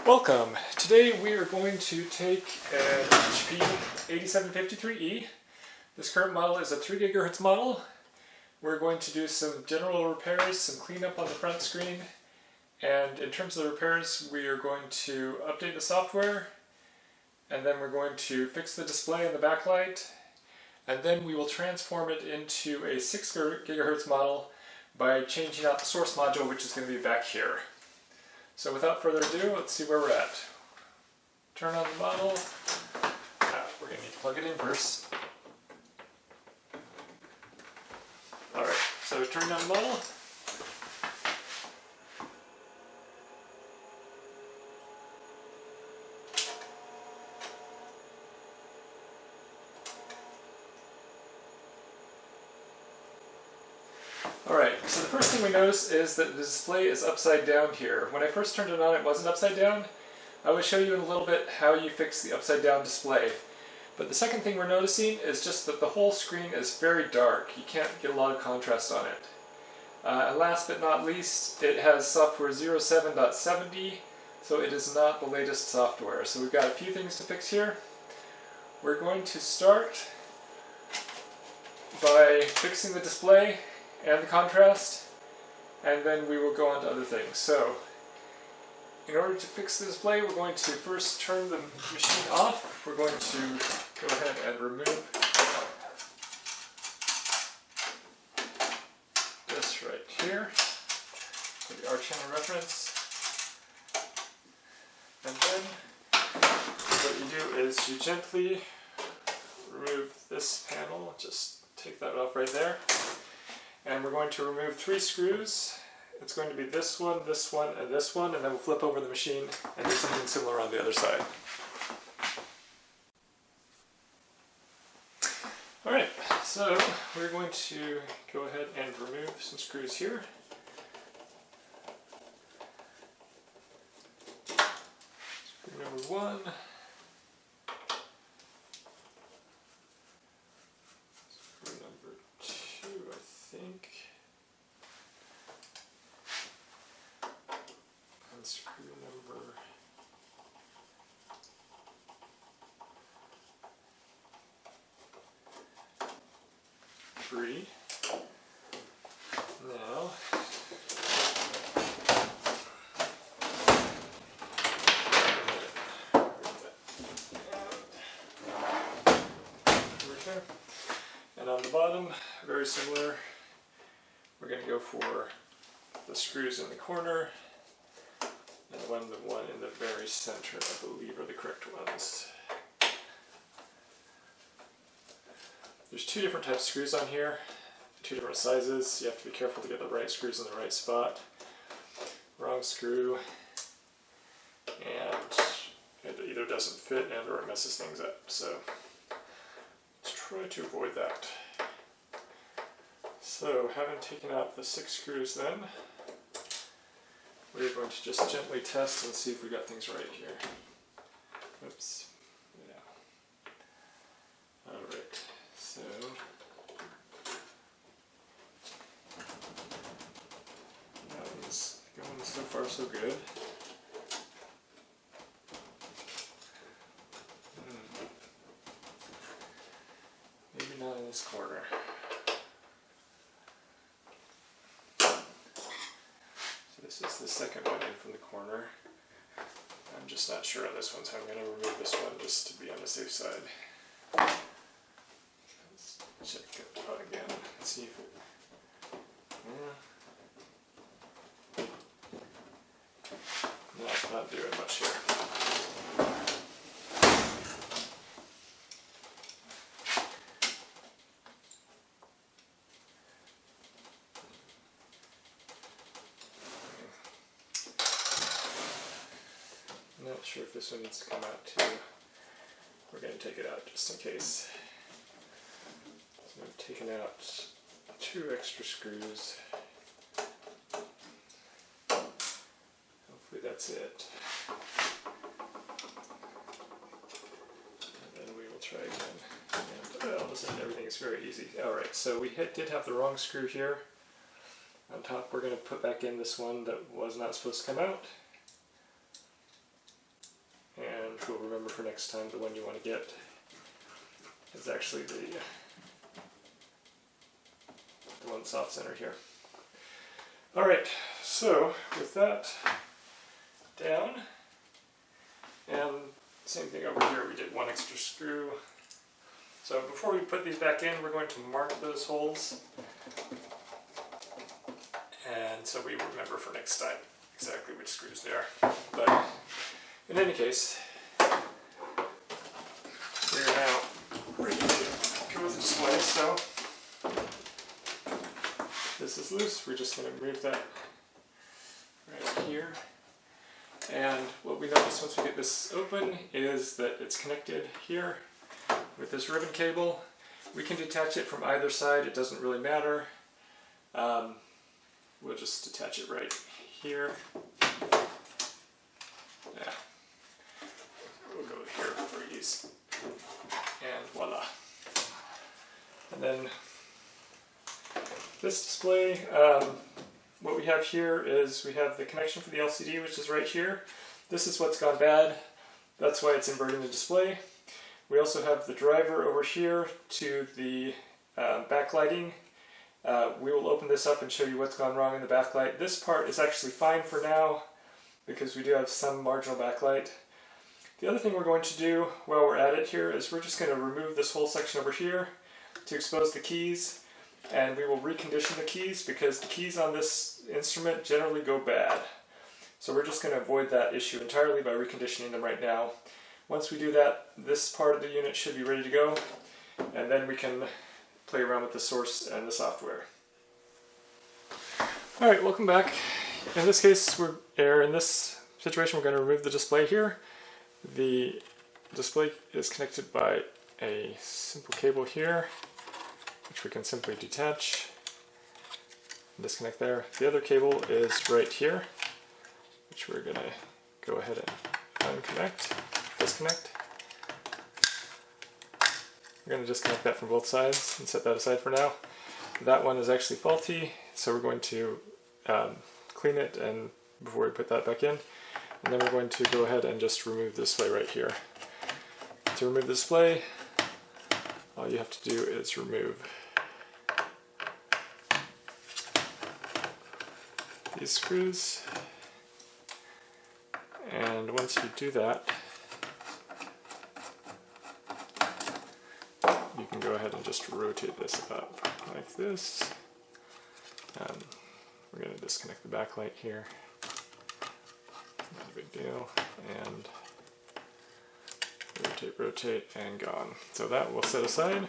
Welcome! Today we are going to take an HP8753E. This current model is a 3 GHz model. We're going to do some general repairs, some cleanup on the front screen, and in terms of the repairs we are going to update the software, and then we're going to fix the display and the backlight, and then we will transform it into a 6 GHz model by changing out the source module, which is going to be back here. So without further ado, let's see where we're at. Turn on the model. We're going to need to plug it in first. Alright, so turn on the model. Alright, so the first thing we notice is that the display is upside down here. When I first turned it on, it wasn't upside down. I will show you in a little bit how you fix the upside down display. But the second thing we're noticing is just that the whole screen is very dark. You can't get a lot of contrast on it. And last but not least, it has software 07.70, so it is not the latest software. So we've got a few things to fix here. We're going to start by fixing the display and the contrast, and then we will go on to other things. So, in order to fix the display, we're going to first turn the machine off. We're going to go ahead and remove this right here for the R channel reference. And then what you do is you gently remove this panel, just take that off right there. And we're going to remove 3 screws. It's going to be this one, and this one, and then we'll flip over the machine and do something similar on the other side. Alright, so we're going to go ahead and remove some screws here. Screw number 1. Screw number 2, I think. And screw number 3. Now, and on the bottom, very similar. We're going to go for the screws in the corner, and the one in the very center, I believe, are the correct ones. There's 2 different types of screws on here, 2 different sizes. You have to be careful to get the right screws in the right spot. Wrong screw, and it either doesn't fit and or it messes things up. So let's try to avoid that. So, having taken out the 6 screws then, we're going to just gently test and see if we got things right here. Oops. Yeah. Alright, so that one's going so far so good. Maybe not in this corner. This is the second one in from the corner. I'm just not sure on this one, so I'm going to remove this one just to be on the safe side. Let's check it out again and see if it... No, not doing much here. Not sure if this one needs to come out too. We're going to take it out just in case. So I've taken out 2 extra screws. Hopefully that's it. And then we will try again. And all of a sudden everything is very easy. Alright, so we did have the wrong screw here. On top we're going to put back in this one that was not supposed to come out. which we'll remember for next time, the one you want to get is actually the one soft center here. Alright, so with that down, and same thing over here, we did one extra screw. So before we put these back in, we're going to mark those holes, and so we remember for next time exactly which screws they are. But in any case, we are now ready to go with the display. So this is loose, we're just going to remove that right here. And what we notice once we get this open is that it's connected here with this ribbon cable. We can detach it from either side, it doesn't really matter. We'll just detach it right here. Yeah. We'll go here for ease. And voila. And then this display, what we have here is we have the connection for the LCD, which is right here. This is what's gone bad. That's why it's inverting the display. We also have the driver over here to the backlighting. We will open this up and show you what's gone wrong in the backlight. This part is actually fine for now because we do have some marginal backlight. The other thing we're going to do while we're at it here is we're just going to remove this whole section over here to expose the keys, and we will recondition the keys because the keys on this instrument generally go bad. So we're just going to avoid that issue entirely by reconditioning them right now. Once we do that, this part of the unit should be ready to go, and then we can play around with the source and the software. Alright, welcome back. In this case, in this situation, we're going to remove the display here. The display is connected by a simple cable here, which we can simply detach and disconnect there. The other cable is right here, which we're going to go ahead and disconnect. We're going to disconnect that from both sides and set that aside for now. That one is actually faulty, so we're going to clean it and before we put that back in. And then we're going to go ahead and just remove the display right here. To remove the display, all you have to do is remove these screws. And once you do that, you can go ahead and just rotate this up like this. We're going to disconnect the backlight here. Not a big deal. And rotate, and gone. So that will set aside.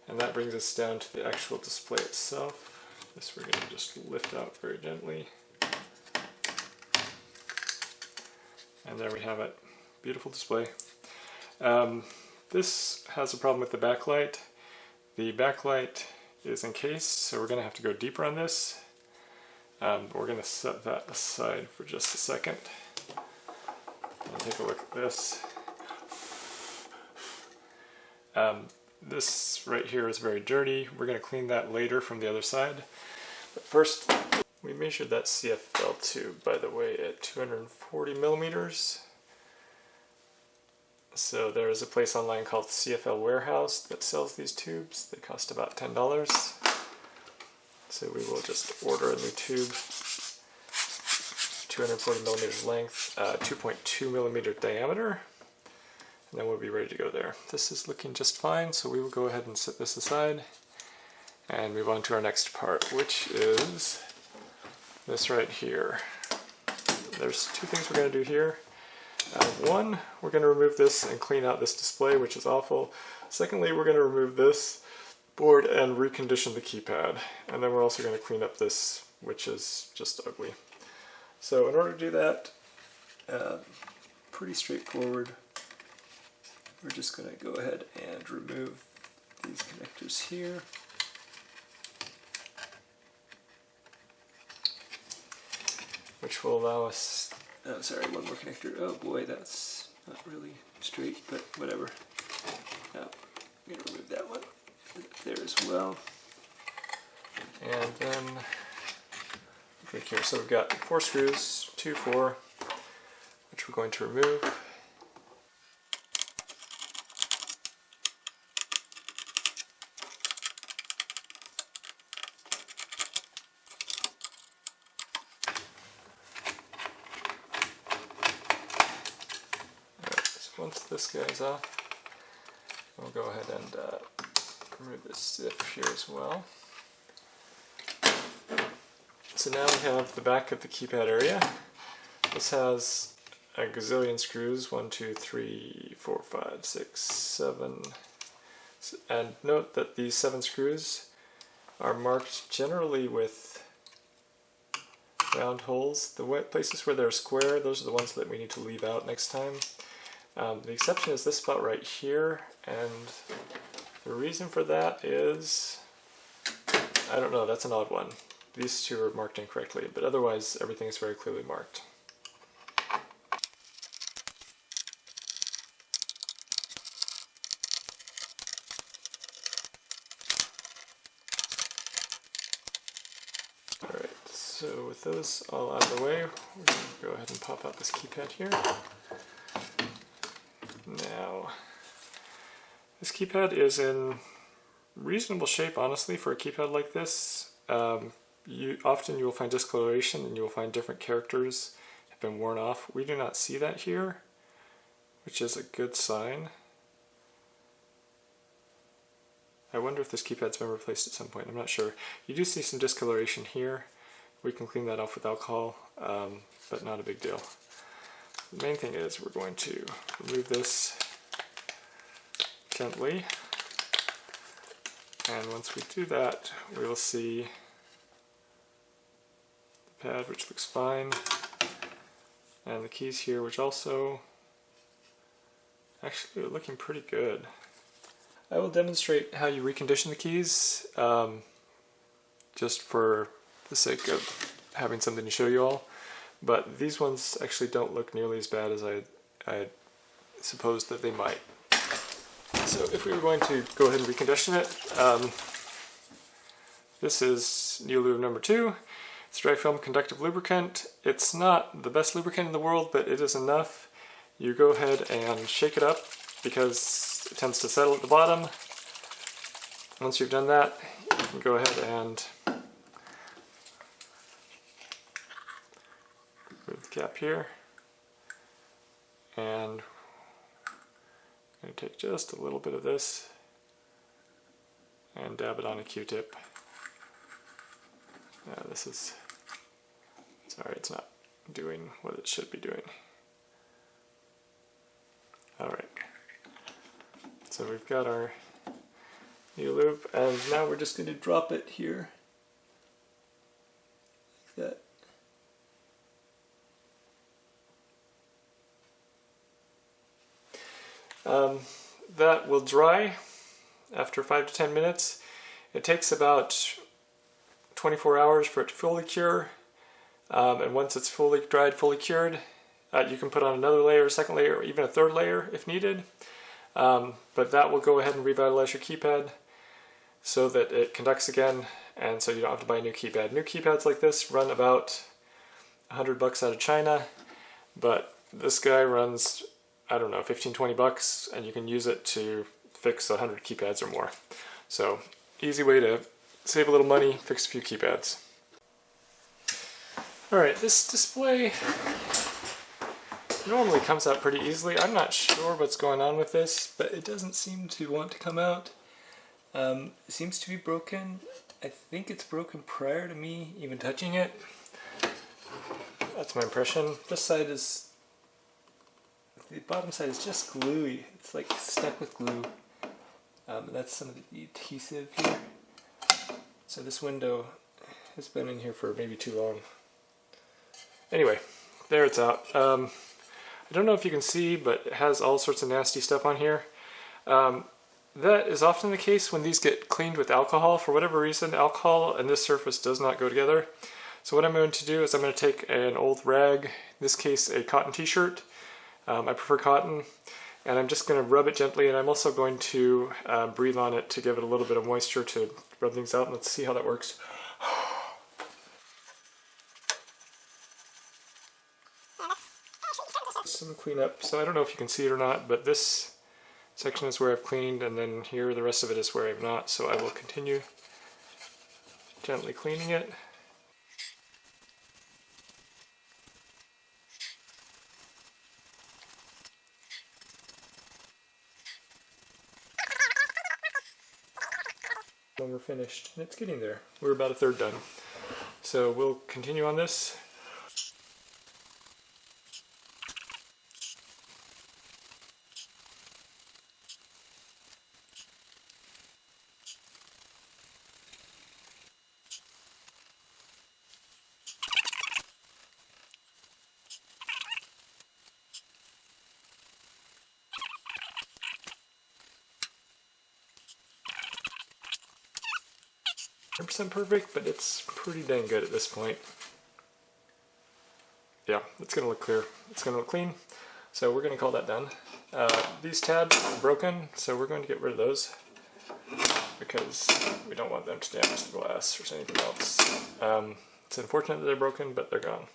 And that brings us down to the actual display itself. This we're going to just lift out very gently. And there we have it. Beautiful display. This has a problem with the backlight. The backlight is encased, so we're going to have to go deeper on this. But we're going to set that aside for just a second. And take a look at this. This right here is very dirty. We're going to clean that later from the other side. But first, we measured that CFL tube, by the way, at 240 millimeters. So there is a place online called CFL Warehouse that sells these tubes. They cost about $10. So we will just order a new tube, 240 millimeters length, 2.2 millimeter diameter, and then we'll be ready to go there. This is looking just fine, so we will go ahead and set this aside and move on to our next part, which is this right here. There's two things we're going to do here. One, we're going to remove this and clean out this display, which is awful. Secondly, we're going to remove this board and recondition the keypad. And then we're also going to clean up this, which is just ugly. So in order to do that, pretty straightforward. We're just going to go ahead and remove these connectors here. Which will allow us, oh sorry, one more connector. Oh boy, that's not really straight, but whatever. Now, I'm going to remove that one there as well. And then, click here. So we've got 4 screws, 2, 4, which we're going to remove. once this guy's off, we'll go ahead and remove this zip here as well. So now we have the back of the keypad area. This has a gazillion screws, 1, 2, 3, 4, 5, 6, 7. And note that these 7 screws are marked generally with round holes. The places where they're square, those are the ones that we need to leave out next time. The exception is this spot right here, and the reason for that is, I don't know, that's an odd one. These two are marked incorrectly, but otherwise everything is very clearly marked. Alright, so with those all out of the way, we're going to go ahead and pop out this keypad here. Now, this keypad is in reasonable shape, honestly, for a keypad like this. Often you will find discoloration and you will find different characters have been worn off. We do not see that here, which is a good sign. I wonder if this keypad's been replaced at some point, I'm not sure. You do see some discoloration here. We can clean that off with alcohol, but not a big deal. The main thing is we're going to remove this gently, and once we do that, we will see the pad, which looks fine, and the keys here, which also actually are looking pretty good. I will demonstrate how you recondition the keys, just for the sake of having something to show you all. But these ones actually don't look nearly as bad as I supposed that they might. So if we were going to go ahead and recondition it, this is new lube number 2. It's dry film conductive lubricant. It's not the best lubricant in the world, but it is enough. You go ahead and shake it up because it tends to settle at the bottom. Once you've done that, you can go ahead and remove the cap here. And I'm going to take just a little bit of this and dab it on a Q-tip. This is, sorry, it's not doing what it should be doing. Alright, so we've got our new lube, and now we're just going to drop it here, like that. That will dry after 5 to 10 minutes. It takes about 24 hours for it to fully cure, and once it's fully dried, fully cured, you can put on another layer, a second layer, or even a third layer if needed. But that will go ahead and revitalize your keypad so that it conducts again, and so you don't have to buy a new keypad. New keypads like this run about $100 out of China, but this guy runs, I don't know, 15-20 bucks, and you can use it to fix 100 keypads or more. So easy way to save a little money, fix a few keypads. Alright, this display normally comes out pretty easily. I'm not sure what's going on with this, but it doesn't seem to want to come out. It seems to be broken. I think it's broken prior to me even touching it. That's my impression. This side is, the bottom side is just gluey. It's like stuck with glue. And that's some of the adhesive here. So this window has been in here for maybe too long. Anyway, there it's out. I don't know if you can see, but it has all sorts of nasty stuff on here. That is often the case when these get cleaned with alcohol. For whatever reason, alcohol and this surface does not go together. So what I'm going to do is I'm going to take an old rag, in this case a cotton t-shirt. I prefer cotton. And I'm just going to rub it gently, and I'm also going to breathe on it to give it a little bit of moisture to rub things out. And let's see how that works. Some cleanup. So I don't know if you can see it or not, but this section is where I've cleaned, and then here the rest of it is where I've not. So I will continue gently cleaning it. we're finished, and it's getting there. We're about a third done. So we'll continue on this. Percent perfect, but it's pretty dang good at this point. Yeah, it's going to look clear. It's going to look clean. So we're going to call that done. These tabs are broken, so we're going to get rid of those because we don't want them to damage the glass or anything else. It's unfortunate that they're broken, but they're gone.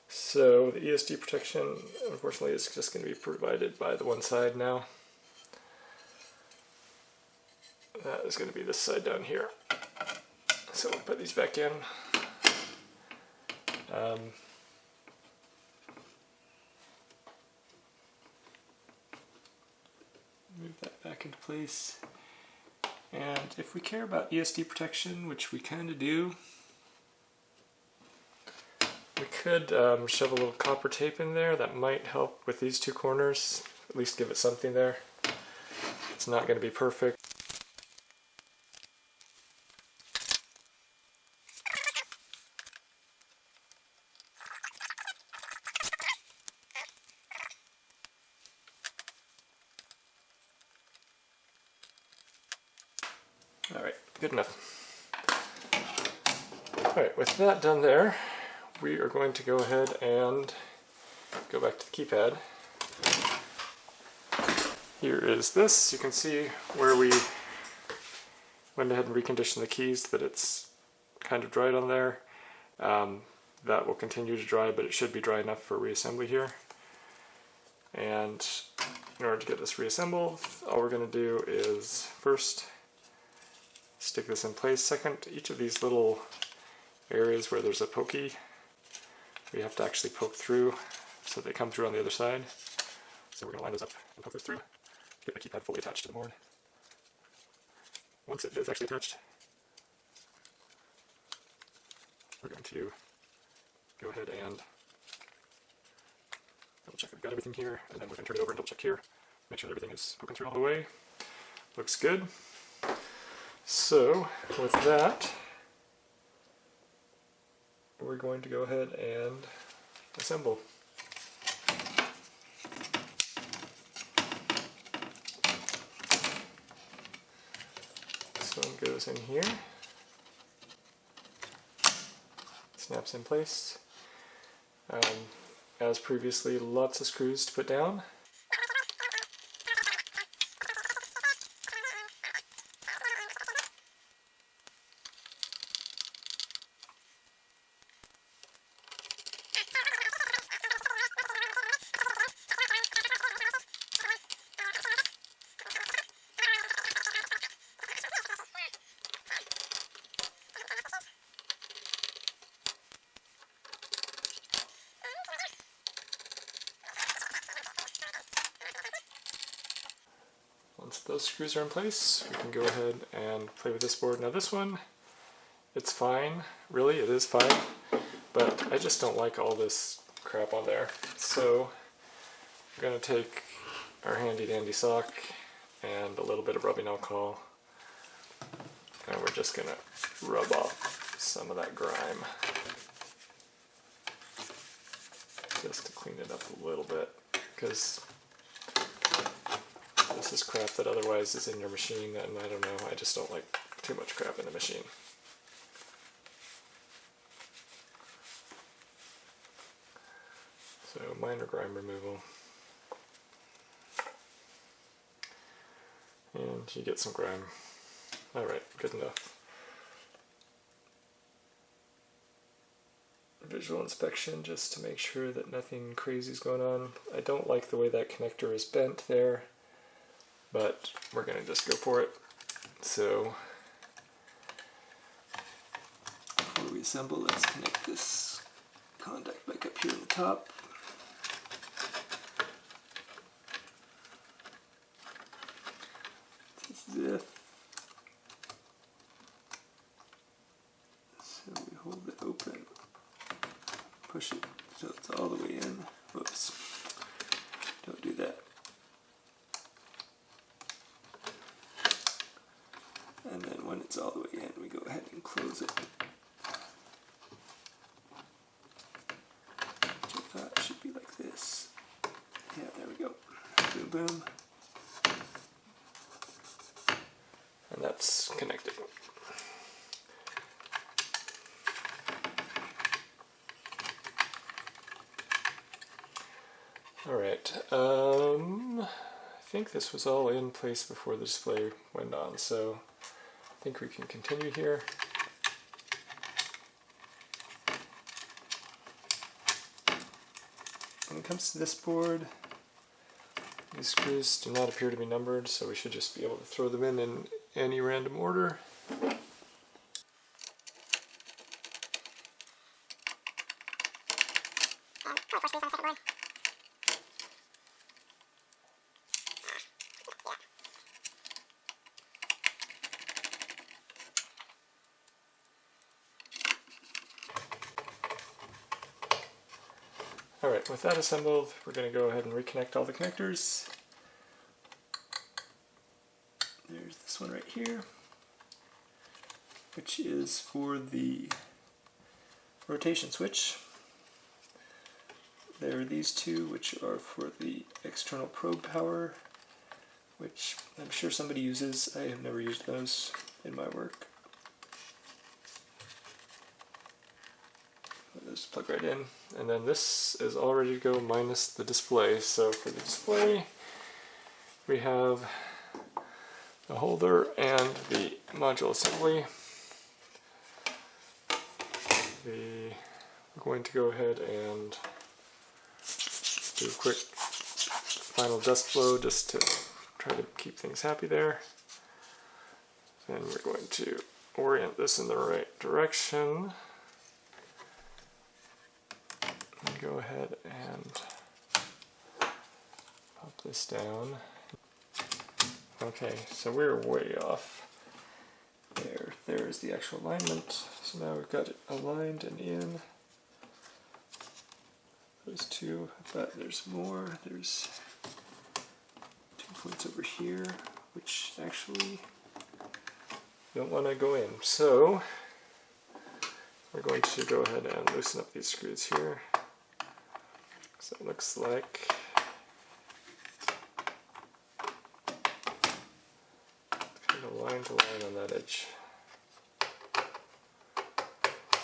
So the ESD protection, unfortunately, is just going to be provided by the one side now. That is going to be this side down here. So we'll put these back in. Move that back into place. And if we care about ESD protection, which we kind of do, we could shove a little copper tape in there. That might help with these two corners, at least give it something there. It's not going to be perfect. Alright, good enough. Alright, with that done there, we are going to go ahead and go back to the keypad. Here is this. You can see where we went ahead and reconditioned the keys, that it's kind of dried on there. That will continue to dry, but it should be dry enough for reassembly here. And in order to get this reassembled, all we're going to do is first stick this in place. Second, each of these little areas where there's a pokey, we have to actually poke through so they come through on the other side. So we're going to line those up and poke those through, get the keypad fully attached to the board. Once it is actually attached, we're going to go ahead and double check that we've got everything here, and then we're going to turn it over and double check here, make sure that everything is poking through all the way. Looks good. So with that, we're going to go ahead and assemble. This one goes in here, snaps in place. As previously, lots of screws to put down. Once those screws are in place, we can go ahead and play with this board. Now this one, it's fine, really, it is fine, but I just don't like all this crap on there. So we're going to take our handy dandy sock and a little bit of rubbing alcohol, and we're just going to rub off some of that grime just to clean it up a little bit, because this is crap that otherwise is in your machine, and I don't know, I just don't like too much crap in the machine. So minor grime removal. And you get some grime. Alright, good enough. Visual inspection just to make sure that nothing crazy is going on. I don't like the way that connector is bent there, but we're going to just go for it. So before we assemble, let's connect this contact back up here on the top. Zip. push it so it's all the way in. Whoops. Don't do that. And then when it's all the way in, we go ahead and close it. It should be like this. Yeah, there we go. Boom, boom. And that's connected. Alright, I think this was all in place before the display went on, so I think we can continue here. When it comes to this board, these screws do not appear to be numbered, so we should just be able to throw them in any random order. Alright, with that assembled, we're going to go ahead and reconnect all the connectors. There's this one right here, which is for the rotation switch. There are these two, which are for the external probe power, which I'm sure somebody uses. I have never used those in my work. Just plug right in, and then this is all ready to go minus the display. So for the display, we have the holder and the module assembly. We're going to go ahead and do a quick final dust blow just to try to keep things happy there. Then we're going to orient this in the right direction. And go ahead and pop this down. Okay, so we're way off there. There's the actual alignment. So now we've got it aligned and in. Those two, but there's more. There's 2 points over here, which actually don't want to go in. So we're going to go ahead and loosen up these screws here. So it looks like it's kind of line to line on that edge.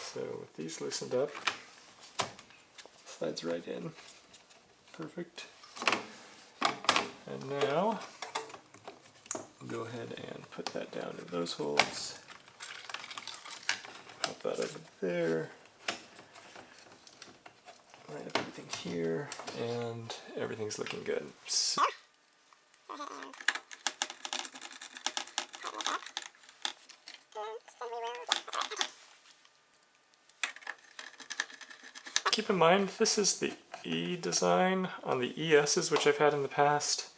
So with these loosened up, slides right in. Perfect. And now go ahead and put that down in those holes. Pop that over there. Line up everything here, and everything's looking good. So keep in mind, this is the E design. On the ES's, which I've had in the past,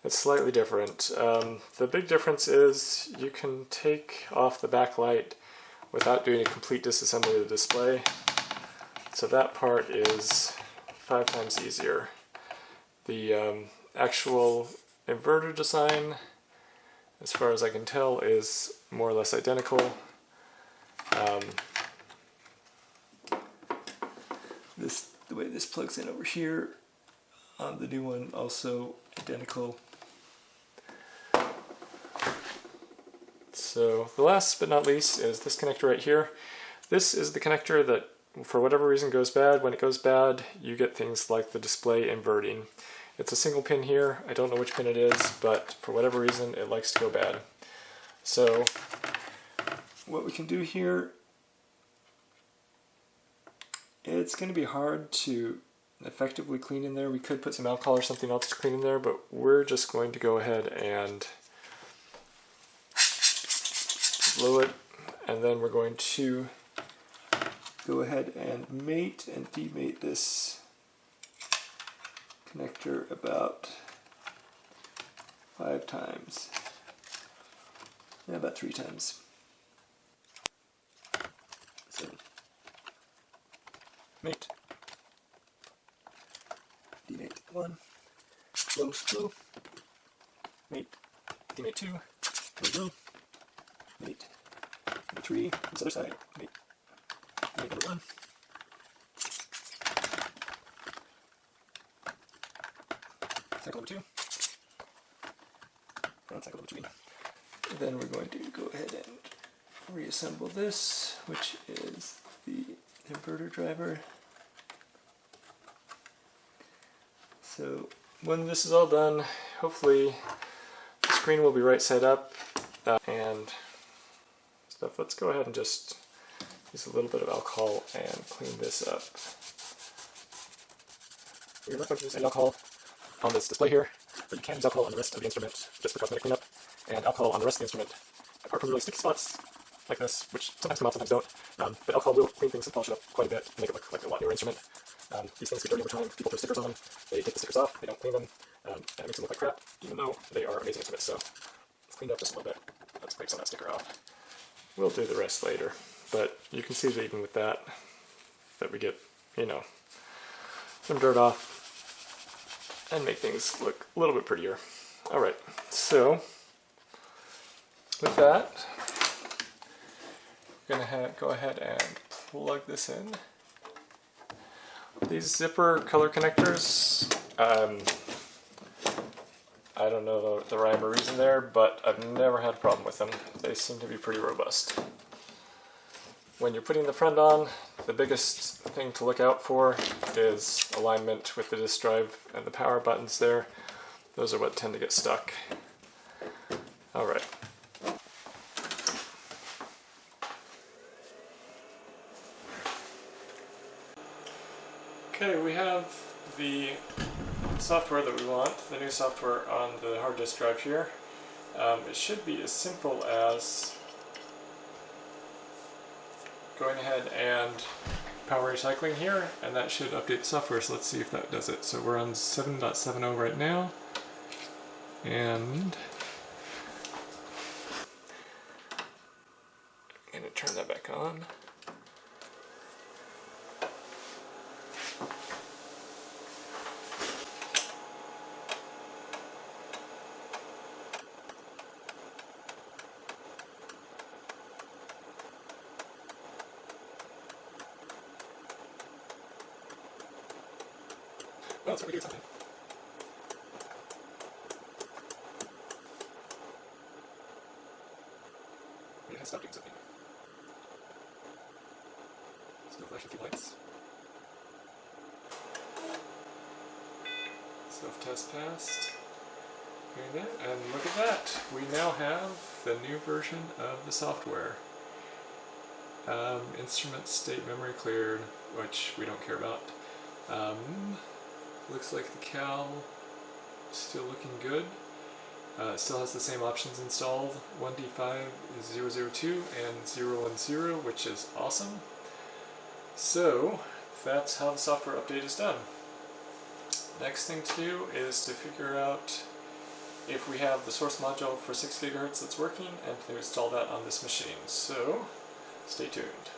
it's slightly different. The big difference is you can take off the backlight without doing a complete disassembly of the display. So that part is 5 times easier. The actual inverter design, as far as I can tell, is more or less identical. The way this plugs in over here on the new one, also identical. So the last but not least is this connector right here. This is the connector that, for whatever reason, goes bad. When it goes bad, you get things like the display inverting. It's a single pin here. I don't know which pin it is, but for whatever reason, it likes to go bad. So what we can do here, it's going to be hard to effectively clean in there. We could put some alcohol or something else to clean in there, but we're just going to go ahead and blow it, and then we're going to go ahead and mate and demate this connector about 5 times. Yeah, about 3 times. So, mate. 1, low, low, mate, mate 2, low, low, mate 3, this other side, mate number 1, cycle number 2, and cycle number 3. Then we're going to go ahead and reassemble this, which is the inverter driver. So when this is all done, hopefully the screen will be right side up and stuff. Let's go ahead and just use a little bit of alcohol and clean this up. We're not going to use any alcohol on this display here, but you can use alcohol on the rest of the instrument just for cosmetic cleanup, and alcohol on the rest of the instrument, apart from really sticky spots like this, which sometimes come out, sometimes don't. But alcohol will clean things and polish it up quite a bit to make it look like a lot newer instrument. These things get dirty over time. People put stickers on them, they take the stickers off, they don't clean them, and it makes them look like crap, even though they are amazing instruments. So let's clean it up just a little bit. Let's break some of that sticker off. We'll do the rest later, but you can see that even with that we get, you know, some dirt off and make things look a little bit prettier. Alright, so with that, we're going to go ahead and plug this in. These zipper color connectors, I don't know the rhyme or reason there, but I've never had a problem with them. They seem to be pretty robust. When you're putting the front on, the biggest thing to look out for is alignment with the disk drive and the power buttons there. Those are what tend to get stuck. Alright. Okay, we have the software that we want, the new software on the hard disk drive here. It should be as simple as going ahead and power recycling here, and that should update the software, so let's see if that does it. So we're on 7.70 right now, and I'm going to turn that back on. Well, it's already doing something. It has stopped doing something. Still flash a few lights. Self-test passed. And look at that! We now have the new version of the software. Instrument state memory cleared, which we don't care about. Looks like the cal is still looking good. It still has the same options installed, 1D5002 and 010, which is awesome. So that's how the software update is done. Next thing to do is to figure out if we have the source module for 6 GHz that's working and to install that on this machine. So stay tuned.